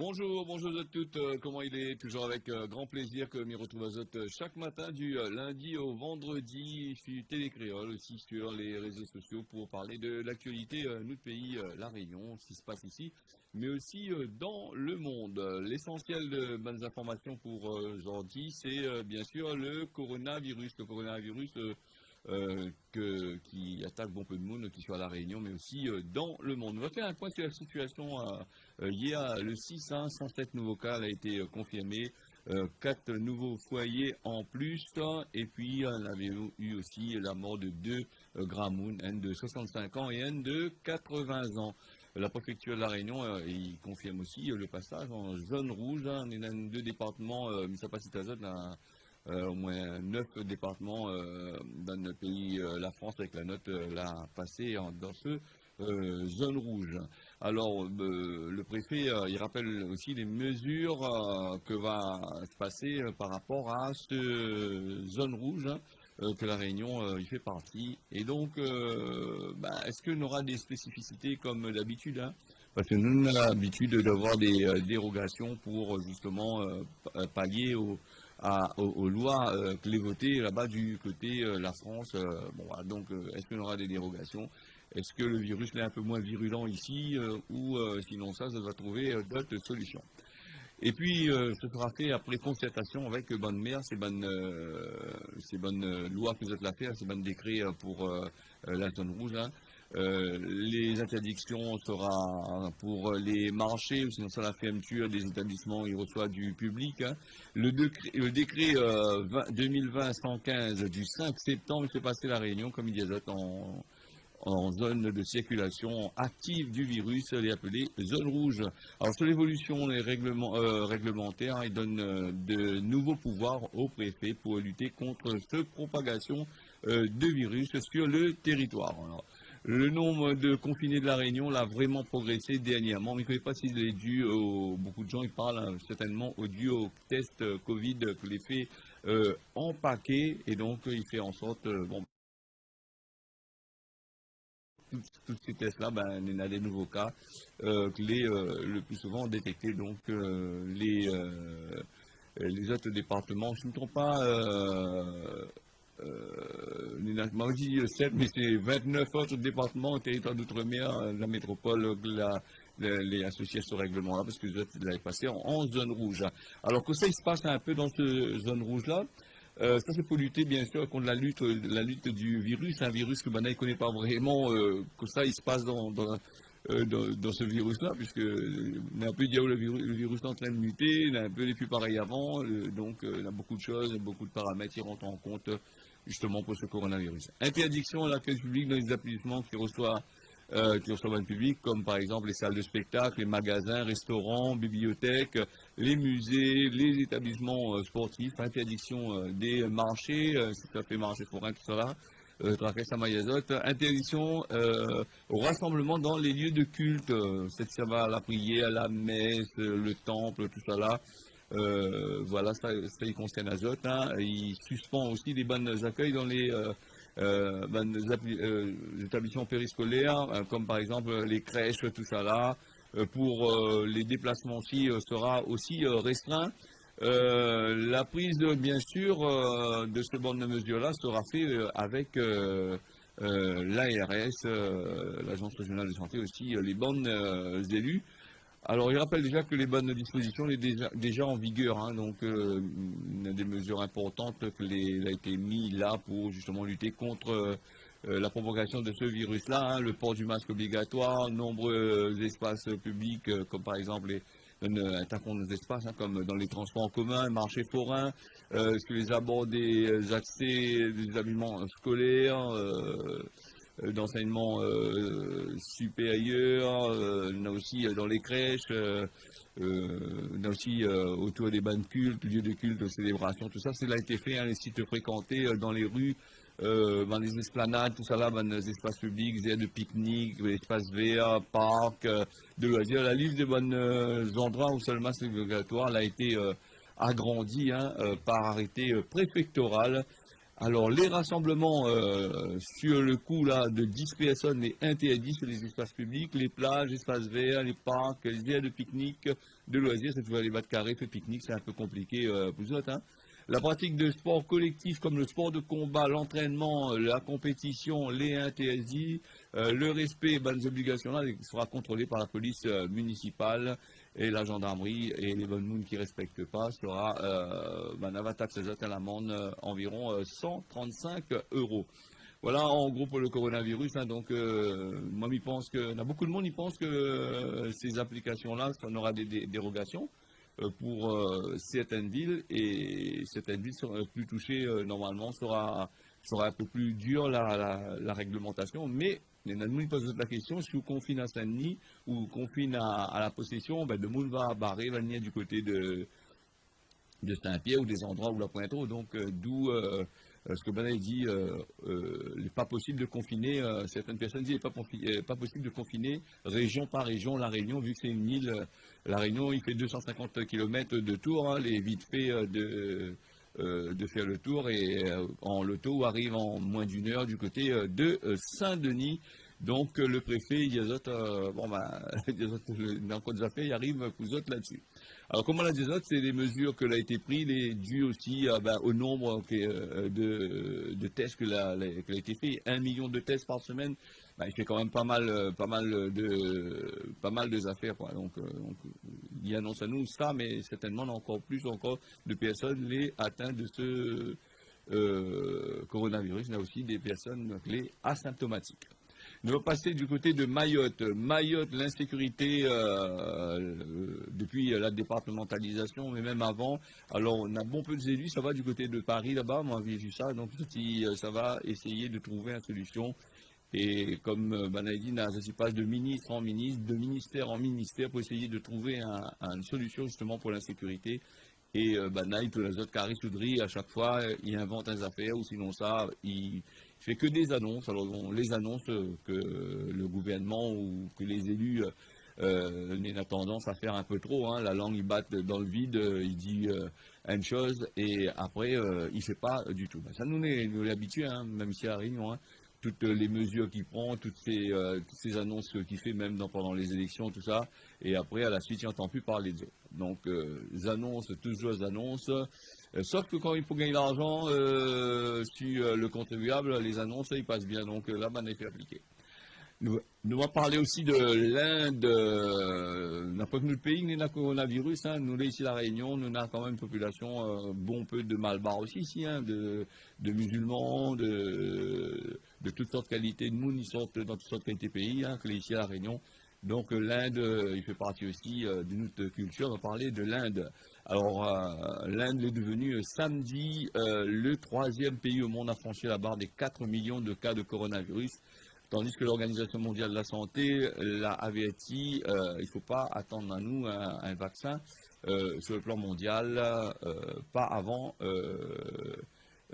Bonjour, bonjour à toutes. Comment il est? Toujours avec grand plaisir que m'y retrouve à Zot chaque matin du lundi au vendredi sur Télécréole, aussi sur les réseaux sociaux pour parler de l'actualité notre pays, la Réunion, ce qui se passe ici, mais aussi dans le monde. L'essentiel de bonnes informations pour aujourd'hui, c'est bien sûr le coronavirus. Le coronavirus qui attaque bon peu de monde, qui soit à la Réunion, mais aussi dans le monde. On va faire un point sur la situation. Hier, le 6, 107 nouveaux cas a été confirmé, 4 nouveaux foyers en plus, et puis on avait eu aussi la mort de 2 Gramoun, un de 65 ans et un de 80 ans. La préfecture de la Réunion, il confirme aussi le passage en zone rouge. On est dans 2 départements, Missapacitazot, au moins 9 départements dans le pays, la France, avec la note l'a passé dans ce zone rouge. Alors, le préfet, il rappelle aussi les mesures que va se passer par rapport à cette zone rouge, que la Réunion y fait partie. Et donc, est-ce qu'on aura des spécificités comme d'habitude, parce que nous, on a l'habitude d'avoir des dérogations pour justement pallier aux lois que les voter là-bas du côté la France. Voilà, donc, est-ce qu'on aura des dérogations? Est-ce que le virus est un peu moins virulent ici ou sinon ça va trouver d'autres solutions? Et puis, ce sera fait après concertation avec bonne mère, ces bonnes lois que vous êtes là faire, ces bonnes décrets pour la zone rouge. Les interdictions sera pour les marchés, ou sinon ça la fermeture des établissements, il reçoit du public. Le décret 2020-115 du 5 septembre, il fait passer la Réunion, comme il disait, en zone de circulation active du virus, les appelées zones rouges. Alors sur l'évolution des réglementaires, ils donnent de nouveaux pouvoirs au préfet pour lutter contre cette propagation de virus sur le territoire. Alors, le nombre de confinés de la Réunion l'a vraiment progressé dernièrement, mais je ne sais pas s'il est dû beaucoup de gens ils parlent certainement dû au test Covid que les fait en paquet, et donc il fait en sorte tous ces tests-là, il y a des nouveaux cas le plus souvent détectés. Donc les autres départements, je ne me trompe pas, m'a dit 7, mais c'est 29 autres départements au territoire d'outre-mer, la métropole, les associés à ce règlement-là, parce que les autres l'avaient passé en zone rouge. Alors que ça, il se passe un peu dans cette zone rouge-là. Ça, c'est pour lutter, bien sûr, contre la lutte du virus. Un virus que maintenant, il ne connaît pas vraiment que ça, il se passe dans ce virus-là, puisque on a un peu dit où le virus est en train de muter, il a un peu n'est plus pareil avant, donc il y a beaucoup de choses, beaucoup de paramètres qui rentrent en compte justement pour ce coronavirus. Interdiction à l'accueil public dans les établissements qui reçoivent un public, comme par exemple les salles de spectacle, les magasins, restaurants, bibliothèques, les musées, les établissements sportifs, interdiction des marchés, si ça fait marché forain, tout ça là, interdiction au rassemblement dans les lieux de culte, ça va à la prière, à la messe, le temple, tout ça là. Voilà, ça il concerne Azot. Il suspend aussi les bonnes accueils dans les établissements périscolaires, comme par exemple les crèches, tout ça là. Pour les déplacements aussi, sera aussi restreint. La prise, bien sûr, de ces bonnes mesures-là sera faite avec l'ARS, l'Agence régionale de santé aussi, les bonnes élus. Alors, il rappelle déjà que les bonnes dispositions sont déjà en vigueur, donc il y a des mesures importantes qui ont été mises là pour justement lutter contre la propagation de ce virus-là, le port du masque obligatoire, nombreux espaces publics, comme par exemple un certain nombre d'espaces, comme dans les transports en commun, marchés forains, sur les abords des accès des établissements scolaires, d'enseignement supérieur, on a aussi dans les crèches, on a aussi autour des bancs de culte, lieux de culte, de célébration, tout ça, cela a été fait, les sites fréquentés dans les rues, dans les esplanades, tout ça là, dans les espaces publics, des aires de pique-nique, des espaces verts, parcs, de loisirs. La liste des bons endroits où seulement c'est obligatoire, elle a été agrandie par arrêté préfectoral. Alors, les rassemblements sur le coup là, de 10 personnes est interdit sur les espaces publics, les plages, espaces verts, les parcs, les aires de pique-nique, de loisirs. Cette fois, les mètres carrés, fait pique-nique, c'est un peu compliqué pour vous autres. Hein. La pratique de sports collectifs comme le sport de combat, l'entraînement, la compétition, les interdits, le respect des obligations là sera contrôlé par la police municipale et la gendarmerie, et les bonnes mounes qui ne respectent pas sera taxe à l'amende environ 135 euros. Voilà en gros pour le coronavirus. Hein, donc moi je pense que beaucoup de monde qui pense que ces applications-là, ça aura des dérogations pour certaines villes, et certaines villes seront plus touchées normalement, sera un peu plus dur la réglementation, mais nous pose la question, si vous confinez à Saint-Denis ou confine à la possession, le monde va barrer, va venir du côté de Saint-Pierre ou des endroits où la Pointe-Haute, donc d'où ce que Ben a dit, il n'est pas possible de confiner, certaines personnes disent qu'il n'est pas possible de confiner région par région la Réunion, vu que c'est une île, la Réunion il fait 250 km de tour, hein, les vite fait de faire le tour, et en loto arrive en moins d'une heure du côté de Saint-Denis. Donc le préfet, il y a d'autres, dans le code des affaires, il arrive pour autres là-dessus. Alors, comme on l'a dit, c'est des mesures que a été prises, et dues aussi au nombre de tests que a été fait. 1 million de tests par semaine, il fait quand même pas mal de affaires, quoi. Donc, il annonce à nous ça, mais certainement encore plus de personnes les atteintes de ce coronavirus. Il y a aussi des personnes les asymptomatiques. Nous allons passer du côté de Mayotte. Mayotte, l'insécurité depuis la départementalisation, mais même avant. Alors, on a bon peu d'élus, ça va du côté de Paris là-bas, moi j'ai vu ça, donc ça va essayer de trouver une solution. Et comme Banaïdi je passe de ministre en ministre, de ministère en ministère pour essayer de trouver une solution justement pour l'insécurité. Et Banaï, tous les autres, Carrie Soudry, à chaque fois, il invente des affaires, ou sinon ça, il fait que des annonces. Alors, les annonces que le gouvernement ou que les élus ont tendance à faire un peu trop. Hein. La langue, ils battent dans le vide, il dit une chose, et après, il ne fait pas du tout. Ça nous est habitué, hein, même ici à La Réunion. Hein. Toutes les mesures qu'il prend, toutes ces annonces qu'il fait, même pendant les élections, tout ça, et après, à la suite, il n'entend plus parler d'eux. Donc, les annonces, toujours les annonces, sauf que quand il faut gagner l'argent sur le contribuable, les annonces, ils passent bien. Donc, là, il fait appliquer. Nous allons parler aussi de l'Inde. N'importe quel pays qui n'a coronavirus, hein. Nous, là, ici, à La Réunion, nous avons quand même une population, bon peu de malbars aussi, ici, hein, de musulmans, de toutes sortes de qualités de monde, ils sortent dans toutes sortes de qualités de pays, hein, que les ici à La Réunion. Donc l'Inde, il fait partie aussi de notre culture. On va parler de l'Inde. Alors l'Inde est devenue samedi le 3e pays au monde à franchir la barre des 4 millions de cas de coronavirus. Tandis que l'Organisation mondiale de la santé l'a averti, il ne faut pas attendre à nous un vaccin sur le plan mondial, pas avant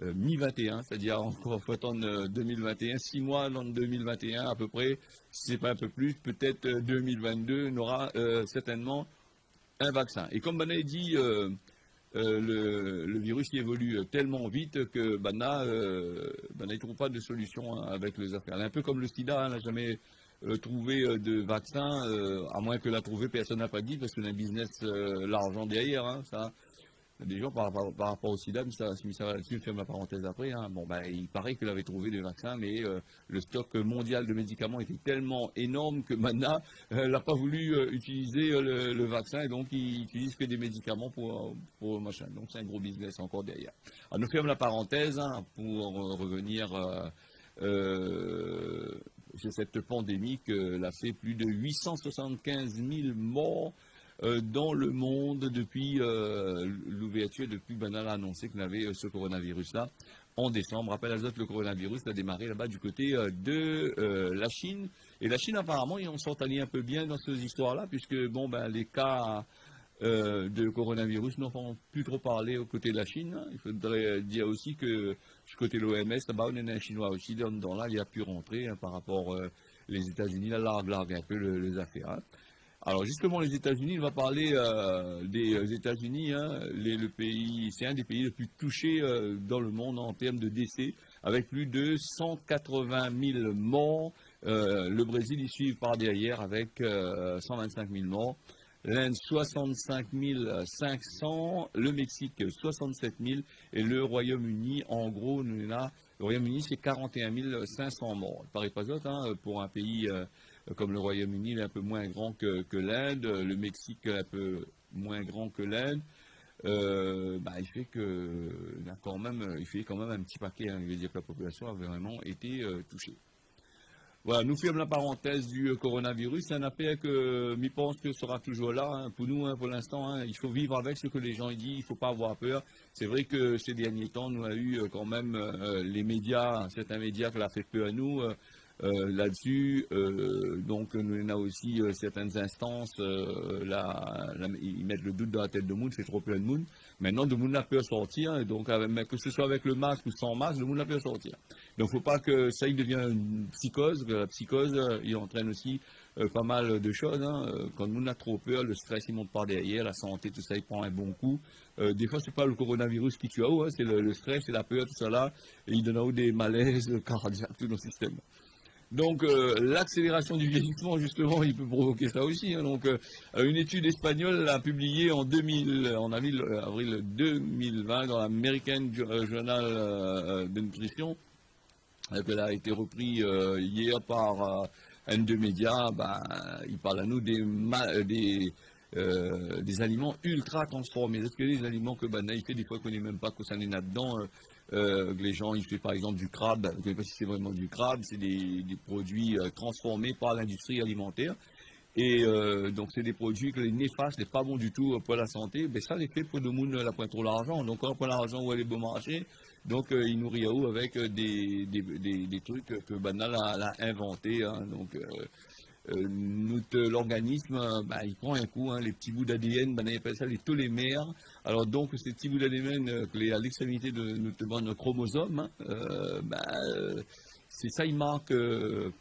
mi-21, c'est-à-dire encore il faut attendre 2021, 6 mois dans 2021 à peu près, si ce n'est pas un peu plus, peut-être 2022, on aura certainement un vaccin. Et comme Bana dit, le virus qui évolue tellement vite que Bana ne trouve pas de solution avec les affaires. Un peu comme le sida, n'a jamais trouvé de vaccin, à moins que l'a trouvé, personne n'a pas dit, parce qu'on a un business, l'argent derrière, hein, ça. Des gens par rapport au sida, mais ça va là-dessus, je ferme la parenthèse après. Hein. Bon, il paraît qu'il avait trouvé des vaccins, mais le stock mondial de médicaments était tellement énorme que maintenant, n'a pas voulu utiliser le vaccin, et donc il utilise que des médicaments pour machin. Donc c'est un gros business encore derrière. Alors, nous ferme la parenthèse hein, pour revenir sur cette pandémie qui a fait plus de 875 000 morts dans le monde depuis l'ouverture, depuis Banal a annoncé qu'on avait ce coronavirus-là en décembre. Rappelle à que le coronavirus a démarré là-bas du côté de la Chine. Et la Chine, apparemment, ils sont allés un peu bien dans ces histoires-là, puisque les cas de coronavirus n'en font plus trop parler aux côtés de la Chine. Il faudrait dire aussi que du côté de l'OMS, là-bas, on a un Chinois aussi, dans là, il a pu rentrer hein, par rapport aux États-Unis, là, largue un peu les affaires. Hein. Alors justement, les États-Unis, on va parler des États-Unis, hein, le pays, c'est un des pays les plus touchés dans le monde en termes de décès, avec plus de 180 000 morts. Le Brésil y suit par derrière avec 125 000 morts. L'Inde 65 500, le Mexique 67 000 et le Royaume-Uni, en gros, le Royaume-Uni c'est 41 500 morts. Il paraît pas d'autre, hein, pour un pays comme le Royaume-Uni, il est un peu moins grand que l'Inde, le Mexique un peu moins grand que l'Inde. Il fait que il fait quand même un petit paquet, hein, il veut dire que la population a vraiment été touchée. Voilà, nous fermons la parenthèse du coronavirus. C'est une affaire que je pense que sera toujours là. Hein, pour nous, hein, pour l'instant, hein, il faut vivre avec ce que les gens disent. Il ne faut pas avoir peur. C'est vrai que ces derniers temps, nous avons eu quand même les médias, certains médias qui l'ont fait peur à nous. Là-dessus, donc nous avons aussi certaines instances, ils mettent le doute dans la tête de monde, c'est trop plein de monde. Maintenant, le monde n'a peur de sortir, et donc que ce soit avec le masque ou sans masque, le monde n'a peur de sortir. Donc, il ne faut pas que ça il devienne une psychose, que la psychose, il entraîne aussi pas mal de choses. Hein. Quand le monde a trop peur, le stress il monte par derrière, la santé, tout ça, il prend un bon coup. Des fois, c'est pas le coronavirus qui tue, hein, c'est le stress, c'est la peur, tout ça là, et il donne des malaises cardiaques, tout dans le système. Donc l'accélération du vieillissement, justement, il peut provoquer ça aussi. Hein. Donc une étude espagnole a publié en avril 2020 dans l'American Journal de Nutrition, qu'elle a été repris hier par N2 Media. Il parle à nous des aliments ultra transformés. Est-ce que les aliments que il fait des fois qu'on ne connaît même pas que ça n'est là-dedans les gens, ils font par exemple du crabe, je ne sais pas si c'est vraiment du crabe, c'est des produits transformés par l'industrie alimentaire. Et donc c'est des produits que les néfastes, n'est pas bon du tout pour la santé. Mais ça, c'est fait pour le monde la pointe trop l'argent. Donc quand on prend l'argent où elle est bon marché, donc il nourrit à où avec des trucs que Banal a inventés. Hein. Donc l'organisme, il prend un coup, hein, les petits bouts d'ADN, il appelle ça les tolémères. Alors donc ces petits bouts d'ADN à l'extrémité de notre chromosome, hein, c'est ça, il marque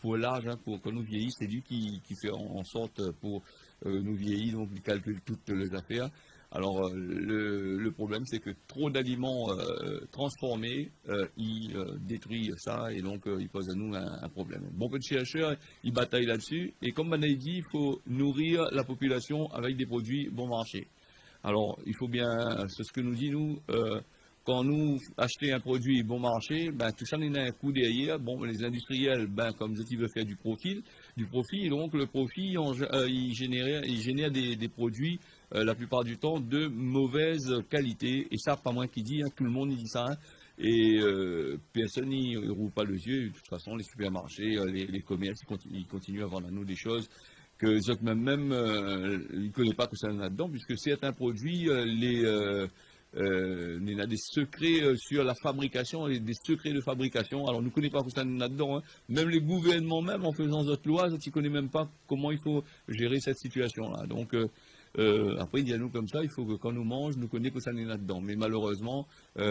pour l'âge, hein, pour quand nous vieillissons, c'est lui qui fait en sorte pour nous vieillir, donc il calcule toutes les affaires. Alors le problème c'est que trop d'aliments transformés, ils détruisent ça et donc ils posent à nous un problème. Bon, peu de chercheurs, ils bataillent là-dessus et comme on a dit, il faut nourrir la population avec des produits bon marché. Alors il faut bien, c'est ce que nous dit nous, quand nous achetons un produit bon marché, tout ça il a un coût derrière. Bon, les industriels, comme ils veulent faire du profit, et donc le profit, il génère des produits la plupart du temps de mauvaise qualité. Et ça, pas moi qui dis, hein, tout le monde dit ça. Hein, et personne n'y roule pas les yeux. De toute façon, les supermarchés, les commerces, ils continuent à vendre à nous des choses que même ils ne connaissent pas que ça là-dedans, puisque certains produits, il a des secrets sur la fabrication, des secrets de fabrication. Alors, nous ne connaissons pas tout ça là-dedans. Hein. Même les gouvernements, même en faisant cette loi, ils ne connaissent même pas comment il faut gérer cette situation-là. Donc, après, il y a nous comme ça, il faut que quand nous mangeons, nous connaissons que ça n'est là-dedans. Mais malheureusement,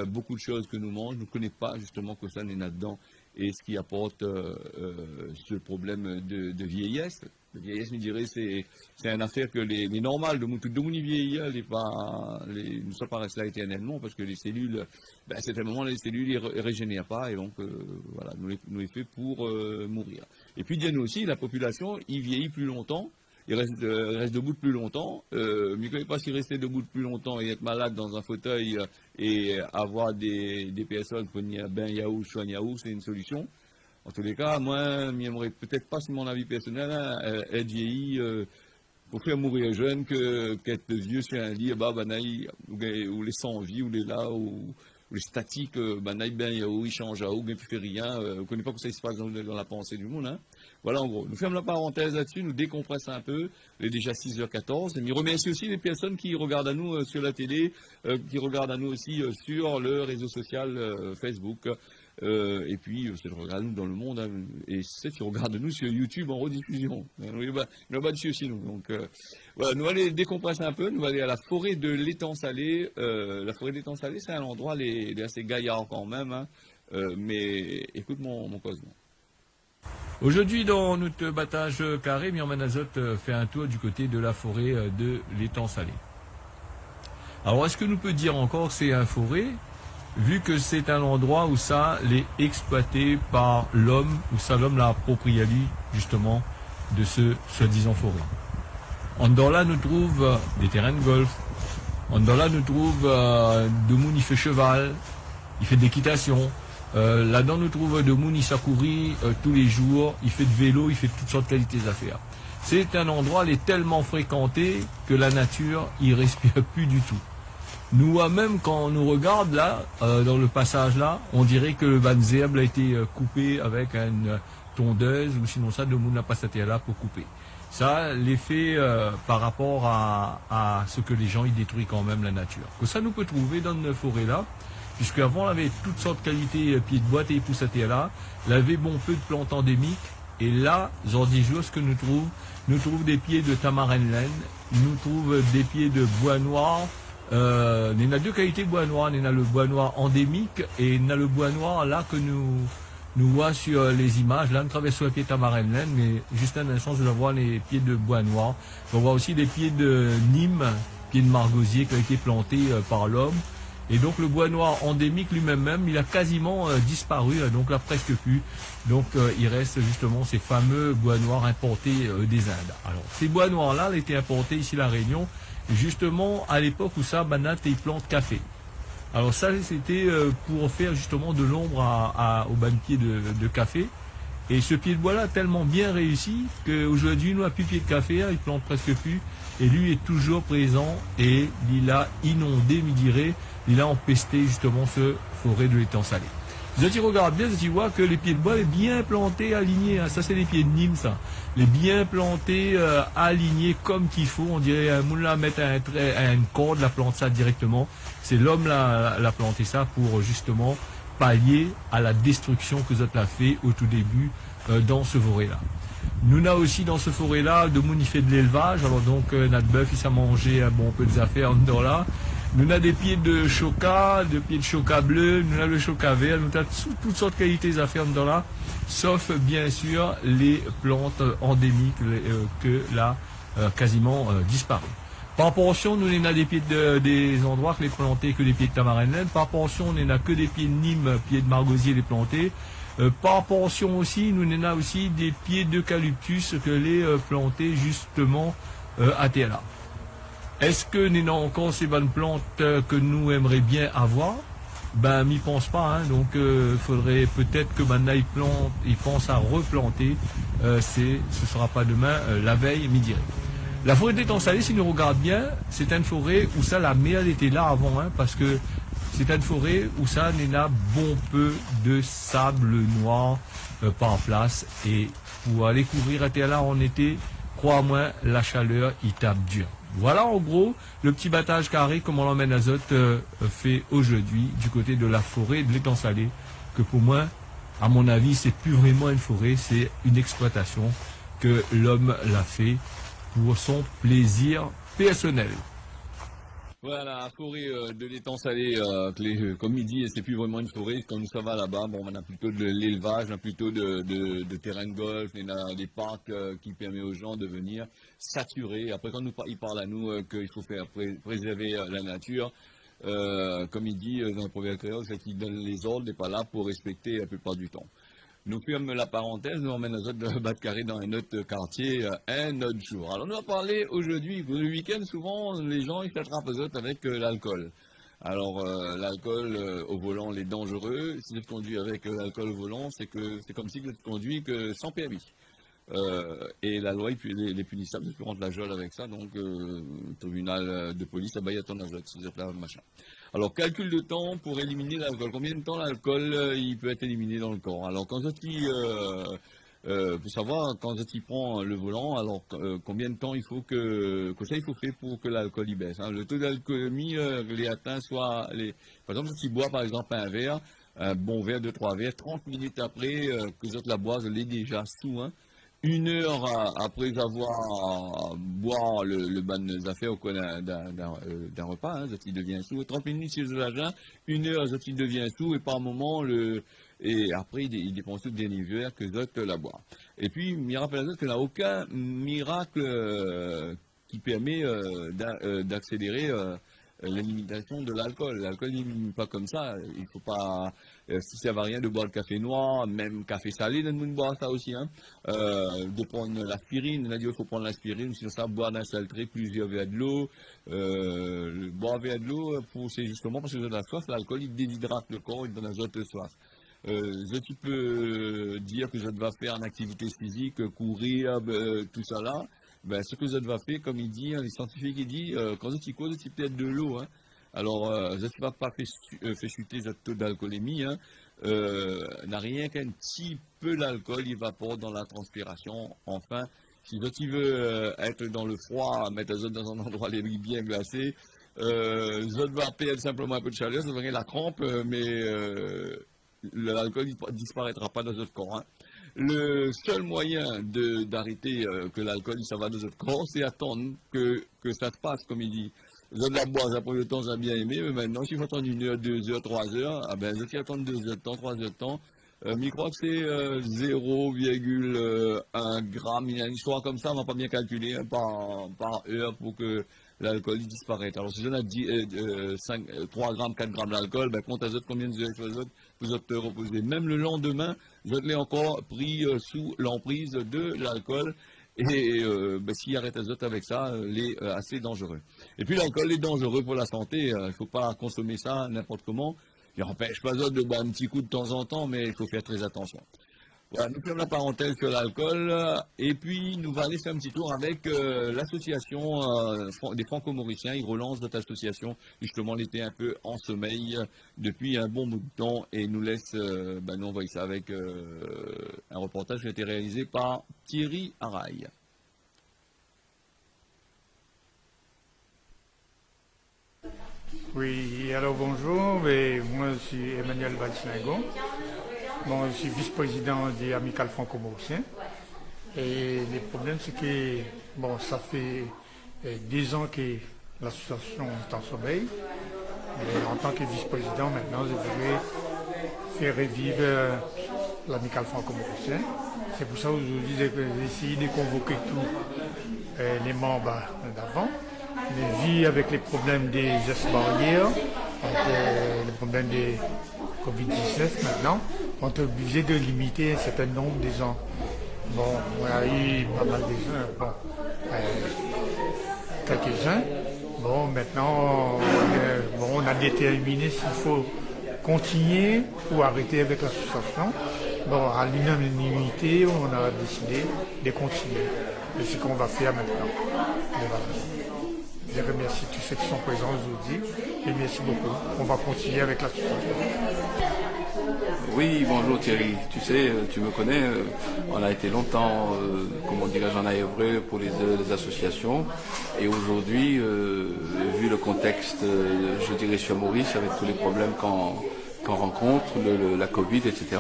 beaucoup de choses que nous mangeons, nous ne connaissons pas justement que ça n'est là-dedans. Et ce qui apporte ce problème de vieillesse. La vieillesse, je dirais, c'est une affaire que les normales, tout le monde vieillit, ne sont pas restés là éternellement, parce que les cellules, certainement, les cellules ne régénèrent pas, et donc, voilà, nous les fait pour mourir. Et puis, bien aussi, la population, il vieillit plus longtemps, il reste debout plus longtemps. Je ne connais pas s'il restait debout plus longtemps et être malade dans un fauteuil et avoir des personnes qui prennent ben yaourt, soin yaourt, c'est une solution. En tous les cas, moi, j'aimerais peut-être pas, c'est mon avis personnel, hein, être vieilli pour faire mourir jeune qu'être vieux sur un lit, ou les sans-vie, ou les là, ou les statiques, ils changent à où, il ne fait rien. On ne connaît pas comment ça se passe dans la pensée du monde. Hein. Voilà, en gros. Nous fermons la parenthèse là-dessus, nous décompressons un peu. Il est déjà 6h14. Et je remercie aussi les personnes qui regardent à nous sur la télé, qui regardent à nous aussi sur le réseau social Facebook. Et puis, c'est regarde nous dans le monde, hein, et c'est qui regarde nous sur YouTube en rediffusion. Nous va dessus aussi, nous. Donc, voilà, nous allons décompresser un peu, nous allons aller à la forêt de l'étang salé. La forêt de l'étang salé, c'est un endroit assez gaillard quand même, hein, mais écoute mon Cosmo. Aujourd'hui, dans notre battage carré, Mirman Azote fait un tour du côté de la forêt de l'étang salé. Alors, est-ce que nous peut dire encore que c'est un forêt, vu que c'est un endroit où ça l'est exploité par l'homme, où ça l'homme l'a approprié justement de ce soi-disant forêt. En dedans là, nous trouve des terrains de golf. En dedans là, nous trouve de moun, il fait cheval, il fait de l'équitation. Là-dedans, nous trouve de moun, il s'accourit tous les jours, il fait de vélo, il fait toutes sortes de qualités à faire. C'est un endroit, il est tellement fréquenté que la nature, il respire plus du tout. Nous, même quand on nous regarde là, dans le passage là, on dirait que le ban zerbe a été coupé avec une tondeuse, ou sinon ça, de moun n'a pas été là pour couper. Ça, l'effet par rapport à ce que les gens y détruisent quand même la nature. Que ça nous peut trouver dans une forêt là, puisque avant on avait toutes sortes de qualités, pieds de boîte et poussatés là, il avait bon peu de plantes endémiques, et là, j'en dis juste ce que nous trouvons des pieds de tamarin laine, nous trouvons des pieds de bois noir. Il y a deux qualités de bois noir, il y a le bois noir endémique et il y a le bois noir là que nous voyons sur les images. Là, nous traversons les pieds de tamarin laine, mais juste un instant, je vais voir les pieds de bois noir. On voit aussi des pieds de Nîmes, pieds de margosier qui ont été plantés par l'homme. Et donc le bois noir endémique lui-même, il a quasiment disparu, donc là presque plus. Donc il reste justement ces fameux bois noirs importés des Indes. Alors ces bois noirs-là, ils étaient importés ici à La Réunion, justement à l'époque où ça, Banat et plante café. Alors ça, c'était pour faire justement de l'ombre au ban pied de café. Et ce pied de bois-là a tellement bien réussi qu'aujourd'hui, nous, à plus pied de café, il plante presque plus. Et lui est toujours présent et il a inondé, me dirait, il a empesté justement ce forêt de l'étang salé. Si tu regardes bien, tu vois que les pieds de bois sont bien plantés, alignés. Hein. Ça, c'est les pieds de Nîmes, ça. Les bien plantés, alignés comme qu'il faut. On dirait un moulin mettre une corde, la plante ça directement. C'est l'homme l'a planté ça pour justement pallier à la destruction que Zot a fait au tout début dans ce forêt-là. Nous avons aussi dans ce forêt-là, de moun il fait de l'élevage. Alors donc notre bœuf il s'est mangé un bon peu de affaires dedans là. Nous avons des pieds de choca, bleu, nous avons le choca vert, nous avons toutes sortes de qualités d'affaires dedans là, sauf bien sûr les plantes endémiques que là quasiment disparu. Par portion, nous n'avons des pieds des endroits que les plantés que des pieds de tamarin laine. Par portion, on n'a que des pieds de Nîmes, pieds de margosier les plantés. Par portion aussi, nous n'avons aussi des pieds d'eucalyptus que les plantés justement à terre là. Est-ce que nous avons encore ces bonnes plantes que nous aimerions bien avoir? Ben, m'y pense pas, hein. Donc, faudrait peut-être que maintenant ils pensent à replanter. Ce sera pas demain, la veille, midi. La forêt de l'étang salé, si nous regardons bien, c'est une forêt où ça, la mer était là avant, hein, parce que c'est une forêt où ça, il y a bon peu de sable noir par place. Et pour aller courir à terre là en été, crois-moi, la chaleur, il tape dur. Voilà en gros le petit battage carré comme on l'emmène Azote fait aujourd'hui du côté de la forêt de l'étang salé, que pour moi, à mon avis, c'est plus vraiment une forêt, c'est une exploitation que l'homme l'a fait pour son plaisir personnel. Voilà, la forêt de l'étang salé, comme il dit, c'est plus vraiment une forêt. Quand nous ça va là-bas, bon, on a plutôt de l'élevage, on a plutôt de terrain de golf, on a des parcs qui permettent aux gens de venir saturer. Après, quand il parle à nous qu'il faut faire préserver la nature, comme il dit dans le proverbe créole, c'est qu'il donne les ordres, n'est pas là pour respecter la plupart du temps. Nous fermons la parenthèse, nous emmène à de battre carré dans un autre quartier un autre jour. Alors nous allons parler aujourd'hui, le week-end souvent les gens ils s'attrapent aux autres avec l'alcool. Alors l'alcool au volant est dangereux, si tu conduis avec l'alcool au volant c'est comme si tu conduis que sans permis. Et la loi est punissable, tu peux rendre la geôle avec ça, donc tribunal de police, ça baille à ton azote, si vous êtes là, machin. Alors, calcul de temps pour éliminer l'alcool. Combien de temps l'alcool il peut être éliminé dans le corps? Alors, quand pour savoir, quand tu prends le volant, alors combien de temps il faut que ça il faut faire pour que l'alcool y baisse. Hein. Le taux d'alcoolémie les atteint par exemple, si tu bois par exemple un verre, un bon verre, 2-3 verres, 30 minutes après que les autres la boivent, elle est déjà sous. Hein. 1 heure après avoir boire le ban des affaires au coin d'un repas, hein, il devient sous. 30 minutes chez l'agent, 1 heure, il devient sous, et par moment, et après il dépend aussi des l'hiver que d'autres la boivent. Et puis, il rappelle à d'autres qu'il n'y a aucun miracle qui permet d'accélérer l'élimination de l'alcool. L'alcool n'élimine pas comme ça. Il faut pas, si ça va rien de boire le café noir, même café salé, de boire ça aussi. Hein. De prendre l'aspirine. On a dit qu'il faut prendre l'aspirine, sinon ça, boire d'un saltré plusieurs verres de l'eau. Boire un verre de l'eau, c'est justement parce que de la soif, l'alcool il déshydrate le corps, il donne un autre soif. Je peux dire que je dois faire une activité physique, courir, tout ça là. Ben, ce que je dois faire, comme il dit, hein, les scientifiques, ils disent, quand je cause, c'est peut-être de l'eau. Hein. Alors, je ne vais pas fait chuter le taux d'alcoolémie. Hein. N'a rien qu'un petit peu d'alcool, il évapore dans la transpiration. Enfin, si tu veux être dans le froid, mettre les autres dans un endroit bien glacé, je dois perdre simplement un peu de chaleur, ça va la crampe, mais l'alcool ne disparaîtra pas dans notre corps. Hein. Le seul moyen d'arrêter que l'alcool ça va dans notre corps, c'est attendre que ça se passe, comme il dit. Je de la boire, après le temps, j'ai bien aimé, mais maintenant, s'il faut attendre 1 heure, 2 heures, 3 heures, ah ben, je vais attendre 2 heures de temps, 3 heures de temps. Mais je crois que c'est 0,1 gramme, il y a une histoire comme ça, on va pas bien calculer hein, par heure pour que l'alcool disparaisse. Alors si j'en ai 3 grammes, 4 grammes d'alcool, ben compte à autres combien de heures vous êtes reposé. Même le lendemain, je l'ai encore pris sous l'emprise de l'alcool. Et ben, s'il arrête les autres avec ça, il est assez dangereux. Et puis l'alcool est dangereux pour la santé. Il ne faut pas consommer ça n'importe comment. Il n'empêche pas d'autre de boire un petit coup de temps en temps, mais il faut faire très attention. Voilà, nous fermons la parenthèse sur l'alcool et puis nous allons aller faire un petit tour avec l'association des Franco-Mauriciens. Ils relancent notre association. Justement, elle était un peu en sommeil depuis un bon bout de temps et nous laisse, nous envoyer ça avec un reportage qui a été réalisé par Thierry Araille. Oui, alors bonjour, et moi je suis Emmanuel Valsinago. Bon, je suis vice-président des Amicales Franco-Mauriciens. Et le problème, c'est que bon, ça fait 10 ans que l'association est en sommeil. Et en tant que vice-président, maintenant, je voudrais faire revivre l'Amicale Franco-Mauricienne. C'est pour ça qu'aujourd'hui, j'ai essayé de convoquer tous les membres d'avant. Mais vu avec les problèmes des gestes barrières, les problèmes des Covid-19 maintenant, on est obligé de limiter un certain nombre de gens. Bon, on a eu pas mal de gens, quelques-uns. Bon, maintenant, on a déterminé s'il faut continuer ou arrêter avec l'association. Bon, à l'unanimité, on a décidé de continuer. C'est ce qu'on va faire maintenant. Voilà. Je remercie tous ceux qui sont présents aujourd'hui et merci beaucoup. On va continuer avec l'association. Oui, bonjour Thierry. Tu sais, tu me connais, on a été longtemps, comment dirais-je, en œuvré pour les associations. Et aujourd'hui, vu le contexte, je dirais sur Maurice, avec tous les problèmes qu'on rencontre, la Covid, etc.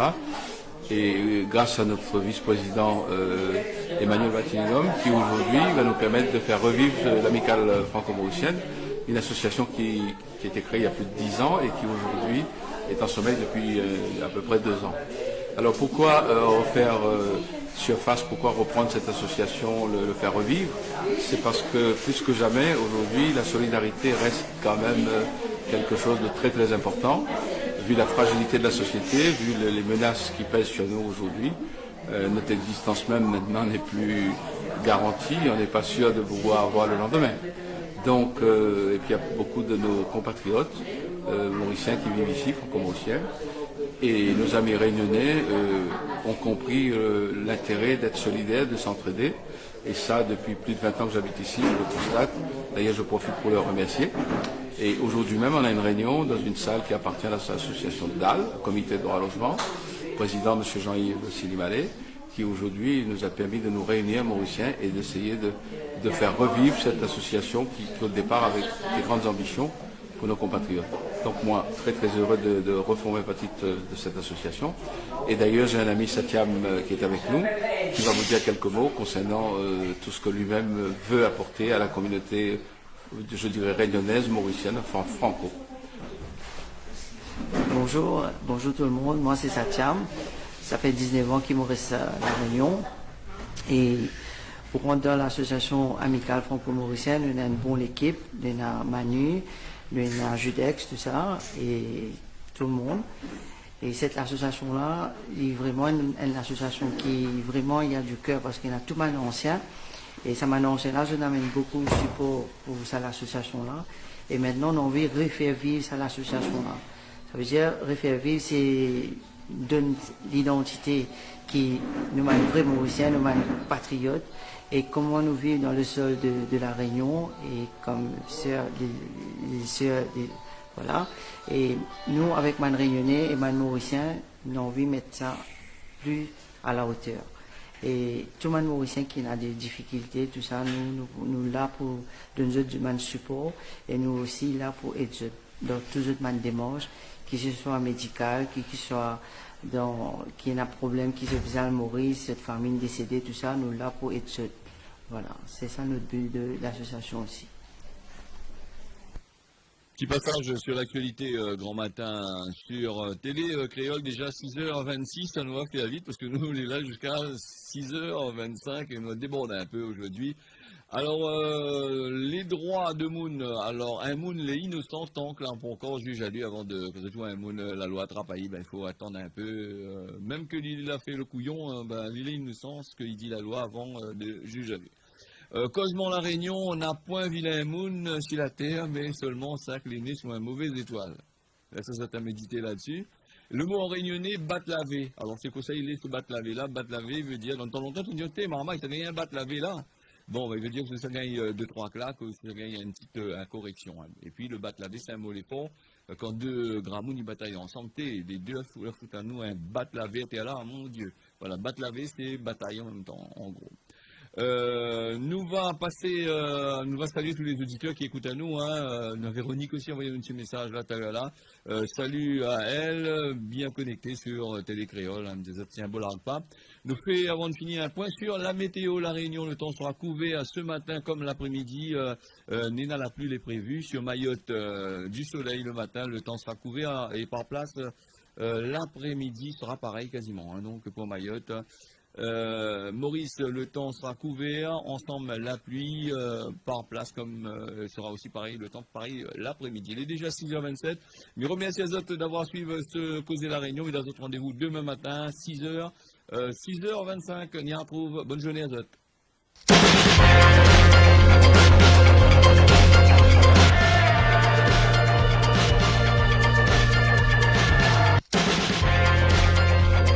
Et grâce à notre vice-président Emmanuel Valsinago, qui aujourd'hui va nous permettre de faire revivre l'Amicale franco-mauricienne, une association qui a été créée il y a plus de 10 ans et qui aujourd'hui est en sommeil depuis à peu près 2 ans. Alors pourquoi refaire surface, pourquoi reprendre cette association, le faire revivre? C'est parce que plus que jamais aujourd'hui la solidarité reste quand même quelque chose de très très important. Vu la fragilité de la société, vu les menaces qui pèsent sur nous aujourd'hui, notre existence même maintenant n'est plus garantie, on n'est pas sûr de pouvoir voir le lendemain. Donc, et puis il y a beaucoup de nos compatriotes mauriciens qui vivent ici, franco-mauriciens, et nos amis réunionnais ont compris l'intérêt d'être solidaires, de s'entraider, et ça depuis plus de 20 ans que j'habite ici, je le constate. D'ailleurs, je profite pour le remercier. Et aujourd'hui même, on a une réunion dans une salle qui appartient à l'association DAL, Comité de droit au logement, président M. Jean-Yves Silimalé, qui aujourd'hui nous a permis de nous réunir, Mauriciens, et d'essayer de faire revivre cette association qui au départ avait des grandes ambitions pour nos compatriotes. Donc moi, très très heureux de reformer partie de cette association. Et d'ailleurs, j'ai un ami Satyam qui est avec nous, qui va vous dire quelques mots concernant tout ce que lui-même veut apporter à la communauté, je dirais, réunionnaise, mauricienne, enfin franco. Bonjour, bonjour tout le monde, moi c'est Satiam, ça fait 19 ans qu'il me reste à La Réunion et pour rentrer dans l'association amicale franco-mauricienne, on a une bonne équipe, on a Manu, on a Judex, tout ça et tout le monde. Et cette association-là est vraiment une association qui vraiment il y a du cœur parce qu'il y a tout mal ancien et ça m'a ancien là, je n'amène beaucoup de support pour cette association-là et maintenant on a envie de refaire vivre cette association-là. Ça veut dire, refaire vivre, c'est donner l'identité qui nous mène vrais Mauriciens, nous mène patriotes, et comment nous vivons dans le sol de La Réunion, et comme sœurs, voilà. Et nous, avec Man Réunionnais et Man Mauricien, nous avons envie de mettre ça plus à la hauteur. Et tout le monde mauricien qui a des difficultés, tout ça, nous là pour donner du support, et nous aussi là pour aider dans toutes les démarches, qui ce soit médical, qui soit qui a un problème, qui se faisait mourir, cette famille décédée, tout ça, nous là pour aider. Voilà, c'est ça notre but de l'association aussi. Petit passage sur l'actualité grand matin sur Télé Créole, déjà 6h26, ça nous va faire vite parce que nous on est là jusqu'à 6h25 et on déborde un peu aujourd'hui. Alors, les droits de Moun, alors un Moun les innocents, tant que là on peut encore juger à lui avant de, parce que un Moun, la loi attrape, il faut attendre un peu, même que il a fait le couillon, il est innocent, ce qu'il dit la loi avant de juger à lui. Cosement La Réunion, on n'a point vilain Moun sur la terre, mais seulement ça que les nés sont une mauvaise étoile. Là, ça t'a médité là-dessus. Le mot en réunionnais, battre laver. Alors c'est quoi ça, il est ce battre laver là, battre laver veut dire, dans le temps longtemps, tu dis, t'es maman, il t'a gagné un battre laver là. Bon, il veut dire que ça gagne 2-3 claques, ou ça gagne une petite correction. Hein. Et puis le battre laver, c'est un mot fort. Quand deux gramounes ils bataillent ensemble, les deux foutent à nous un battre laver, t'es là, mon Dieu. Voilà, battre laver, c'est batailler en même temps, en gros. Nous va saluer tous les auditeurs qui écoutent à nous. Hein. Véronique aussi a envoyé un petit message là, tout à l'heure là. Salut à elle, bien connectée sur Télé Créole, hein, des autres, c'est un beau pas. Nous fait avant de finir un point sur la météo. La Réunion, le temps sera couvert ce matin comme l'après-midi. Néna la pluie est prévue. Sur Mayotte, du soleil le matin, le temps sera couvert et par place l'après-midi sera pareil quasiment. Hein, donc pour Mayotte. Maurice, le temps sera couvert, ensemble la pluie, par place comme sera aussi pareil, le temps pareil l'après-midi. Il est déjà 6h27, mais remercie à autres d'avoir suivi ce Causer La Réunion, et d'autres rendez-vous demain matin, 6h25, on y retrouve, bonne journée à autres.